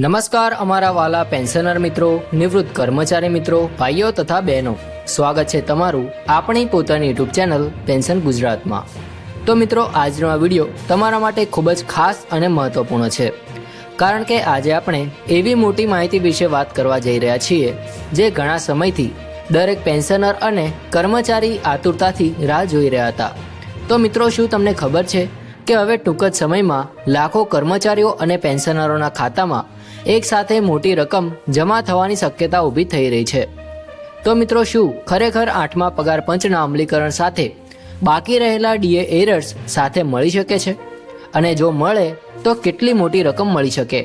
નમસ્કાર અમારા વાલા પેન્શનર મિત્રો, નિવૃત્ત કર્મચારી મિત્રો, ભાઈઓ તથા બહેનો, સ્વાગત છે તમારું આપણી પોતાની યુટ્યુબ ચેનલ પેન્શન ગુજરાતમાં। તો મિત્રો, આજનો આ વિડીયો તમારા માટે ખૂબ જ ખાસ અને મહત્વપૂર્ણ છે, કારણ કે આજે આપણે એવી મોટી માહિતી વિશે વાત કરવા જઈ રહ્યા છીએ જે ઘણા સમયથી દરેક પેન્શનર અને કર્મચારી આતુરતાથી રાહ જોઈ રહ્યા હતા। તો મિત્રો, શું તમને ખબર છે કે હવે ટૂંક જ સમયમાં લાખો કર્મચારીઓ અને પેન્શનરોના ખાતામાં એક સાથે મોટી રકમ જમા થવાની શક્યતા ઊભી થઈ રહી છે। તો મિત્રો, શું ખરેખર 8મા પગાર પંચના અમલીકરણ સાથે બાકી રહેલા ડીએ એરર્સ સાથે મળી શકે છે? અને જો મળે તો કેટલી મોટી રકમ મળી શકે?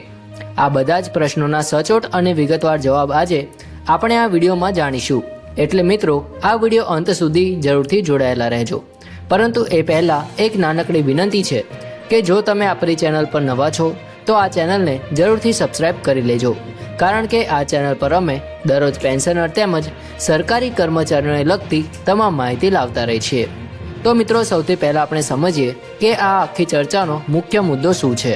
આ બધા જ પ્રશ્નોના સચોટ અને વિગતવાર જવાબ આજે આપણે આ વિડીયોમાં જાણીશું, એટલે મિત્રો આ વિડીયો અંત સુધી જરૂરથી જોડાયેલા રહેજો। પરંતુ એ પહેલાં એક નાનકડી વિનંતી છે કે જો તમે આપણી ચેનલ પર નવા છો તો આ ચેનલને જરૂરથી સબસ્ક્રાઇબ કરી લેજો, કારણ કે આ ચેનલ પર અમે દરરોજ પેન્શનર તેમજ સરકારી કર્મચારીઓને લગતી તમામ માહિતી લાવતા રહીએ છીએ। તો મિત્રો, સૌથી પહેલાં આપણે સમજીએ કે આ આખી ચર્ચાનો મુખ્ય મુદ્દો શું છે।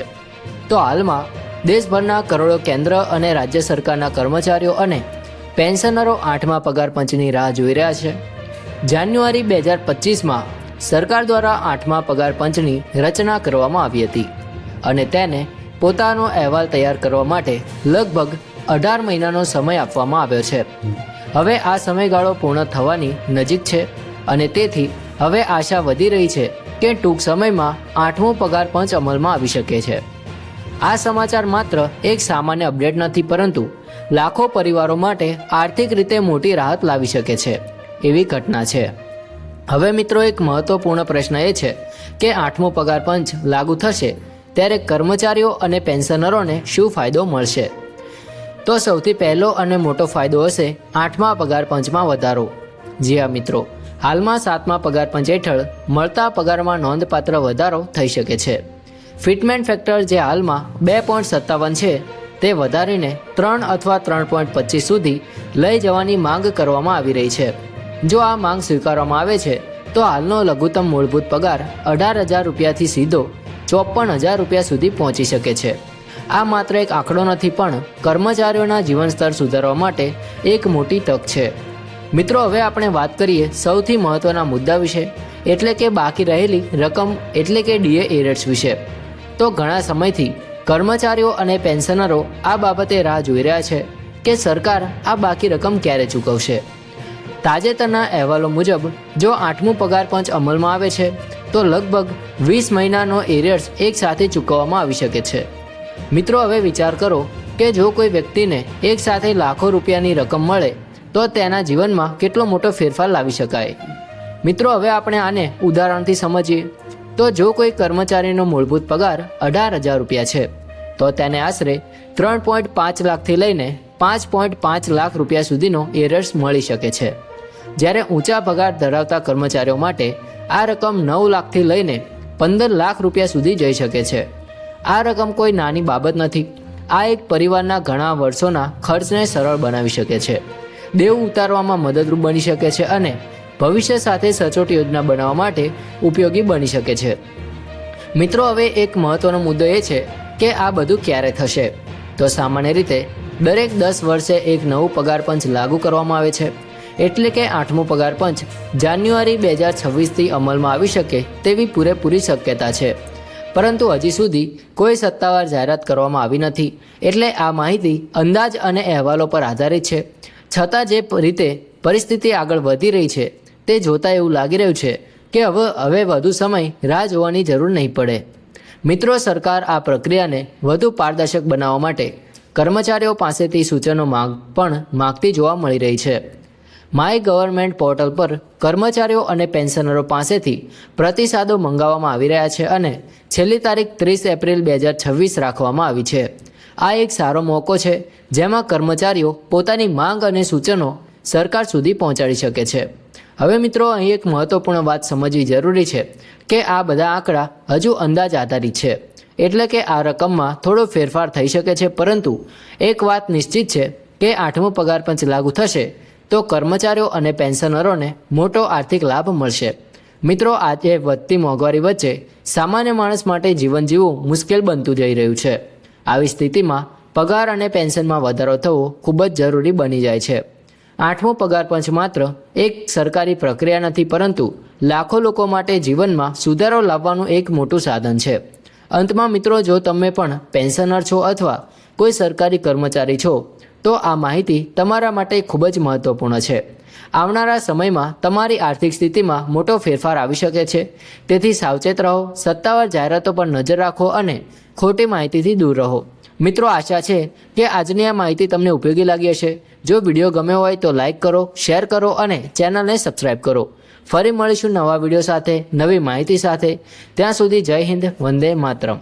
તો હાલમાં દેશભરના કરોડો કેન્દ્ર અને રાજ્ય સરકારના કર્મચારીઓ અને પેન્શનરો 8મા પગાર પંચની રાહ જોઈ રહ્યા છે। જાન્યુઆરી 2025માં સરકાર દ્વારા 8મા પગાર પંચની રચના કરવામાં આવી હતી અને તેને પોતાનો અહેવાલ તૈયાર કરવા માટે લગભગ 18 મહિનાનો સમય આપવામાં આવ્યો છે। હવે આ સમયગાળો પૂર્ણ થવાની નજીક છે અને તેથી હવે આશા વધી રહી છે કે ટૂંક સમયમાં 8મો પગાર પંચ અમલમાં આવી શકે છે। આ સમાચાર માત્ર એક સામાન્ય અપડેટ નથી, પરંતુ લાખો પરિવારો માટે આર્થિક રીતે મોટી રાહત લાવી શકે છે એવી ઘટના છે। હવે મિત્રો, એક મહત્વપૂર્ણ પ્રશ્ન એ છે કે 8મો પગાર પંચ લાગુ થશે ત્યારે કર્મચારીઓ અને પેન્શનરોને શું ફાયદો મળશે? તો સૌથી પહેલો અને મોટો ફાયદો હશે 8મા પગાર પંચમાં વધારો। જી હા મિત્રો, હાલમાં 7મા પગાર પંચ હેઠળ મળતા પગારમાં નોંધપાત્ર વધારો થઈ શકે છે। ફિટમેન્ટ ફેક્ટર જે હાલમાં 2.57 છે તે વધારીને 3 અથવા 3.25 સુધી લઈ જવાની માંગ કરવામાં આવી રહી છે। જો આ માંગ સ્વીકારવામાં આવે છે તો હાલનો લઘુત્તમ મૂળભૂત પગાર 18,000 રૂપિયાથી સીધો 54,000 રૂપિયા સુધી પહોંચી શકે છે। આ માત્ર એક આંકડો નથી, પણ કર્મચારીઓના જીવન સ્તર સુધારવા માટે એક મોટી તક છે। મિત્રો, હવે આપણે વાત કરીએ સૌથી મહત્વના મુદ્દા વિશે, એટલે કે બાકી રહેલી રકમ એટલે કે ડીએ એરર્સ વિશે। તો ઘણા સમયથી કર્મચારીઓ અને પેન્શનરો આ બાબતે રાહ જોઈ રહ્યા છે કે સરકાર આ બાકી રકમ ક્યારે ચૂકવશે। તાજેતરના અહેવાલો મુજબ જો 8મું પગાર પંચ અમલમાં આવે છે તો લગભગ 20 મહિનાનો એરિયર્સ એક સાથે ચૂકવવામાં આવી શકે છે। મિત્રો, હવે વિચાર કરો કે જો કોઈ વ્યક્તિને એક સાથે લાખો રૂપિયાની રકમ મળે તો તેના જીવનમાં કેટલો મોટો ફેરફાર લાવી શકાય। મિત્રો, હવે આપણે આને ઉદાહરણથી સમજીએ તો જો કોઈ કર્મચારીનો મૂળભૂત પગાર 18,000 રૂપિયા છે તો તેને આશરે 3.5 લાખથી લઈને 5.5 લાખ રૂપિયા સુધીનો એરર્સ મળી શકે છે, જ્યારે ઊંચા પગાર ધરાવતા કર્મચારીઓ માટે આ રકમ 9 લાખથી લઈને 15 લાખ રૂપિયા સુધી જઈ શકે છે। આ રકમ કોઈ નાની બાબત નથી। આ એક પરિવારના ઘણા વર્ષોના ખર્ચને સરળ બનાવી શકે છે, દેવું ઉતારવામાં મદદરૂપ બની શકે છે અને ભવિષ્ય સાથે સચોટ યોજના બનાવવા માટે ઉપયોગી બની શકે છે। મિત્રો, હવે એક મહત્વનો મુદ્દો એ છે કે આ બધું ક્યારે થશે? તો સામાન્ય રીતે દરેક 10 વર્ષે એક નવું પગાર પંચ લાગુ કરવામાં આવે છે, એટલે કે 8મો પગાર પંચ જાન્યુઆરી 2026થી અમલમાં આવી શકે તેવી પૂરેપૂરી શક્યતા છે। પરંતુ હજી સુધી કોઈ સત્તાવાર જાહેરાત કરવામાં આવી નથી, એટલે આ માહિતી અંદાજ અને અહેવાલો પર આધારિત છે। છતાં જે રીતે પરિસ્થિતિ આગળ વધી રહી છે તે જોતાં એવું લાગી રહ્યું છે કે હવે વધુ સમય રાહ જોવાની જરૂર નહીં પડે। મિત્રો, સરકાર આ પ્રક્રિયાને વધુ પારદર્શક બનાવવા માટે કર્મચારીઓ પાસેથી સૂચનો માંગતી જોવા મળી રહી છે। માય ગવર્મેન્ટ પોર્ટલ પર કર્મચારીઓ અને પેન્શનરો પાસેથી પ્રતિસાદો મંગાવવામાં આવી રહ્યા છે અને છેલ્લી તારીખ 30 એપ્રિલ 2026 રાખવામાં આવી છે। આ એક સારો મોકો છે જેમાં કર્મચારીઓ પોતાની માંગ અને સૂચનો સરકાર સુધી પહોંચાડી શકે છે। હવે મિત્રો, અહીં એક મહત્વપૂર્ણ વાત સમજવી જરૂરી છે કે આ બધા આંકડા હજુ અંદાજ આધારિત છે, એટલે કે આ રકમમાં થોડો ફેરફાર થઈ શકે છે, પરંતુ એક વાત નિશ્ચિત છે કે 8મો પગાર પંચ લાગુ થશે તો કર્મચારીઓ અને પેન્શનરોને મોટો આર્થિક લાભ મળશે। મિત્રો, આજે વધતી મોંઘવારી વચ્ચે સામાન્ય માણસ માટે જીવન જીવવું મુશ્કેલ બનતું જઈ રહ્યું છે। આવી સ્થિતિમાં પગાર અને પેન્શનમાં વધારો થવો ખૂબ જ જરૂરી બની જાય છે. 8મો પગાર પંચ માત્ર એક સરકારી પ્રક્રિયા નથી, પરંતુ લાખો લોકો માટે જીવનમાં સુધારો લાવવાનું એક મોટું સાધન છે. અંતમાં મિત્રો, જો તમે પણ પેન્શનર છો અથવા કોઈ સરકારી કર્મચારી છો તો આ માહિતી તમારા માટે ખૂબ જ મહત્વપૂર્ણ છે. આવનારા સમયમાં તમારી આર્થિક સ્થિતિમાં મોટો ફેરફાર આવી શકે છે. તેથી સાવચેત રહો, સત્તાવાર જાહેરાતો પર નજર રાખો અને ખોટી માહિતીથી દૂર રહો. મિત્રો, આશા છે કે આજની આ માહિતી તમને ઉપયોગી લાગી હશે. જો વિડીયો ગમ્યો હોય તો લાઇક કરો, શેર કરો અને ચેનલને સબસ્ક્રાઈબ કરો. ફરી મળીશું નવા વિડીયો સાથે, નવી માહિતી સાથે. ત્યાં સુધી જય હિન્દ, વંદે માતરમ.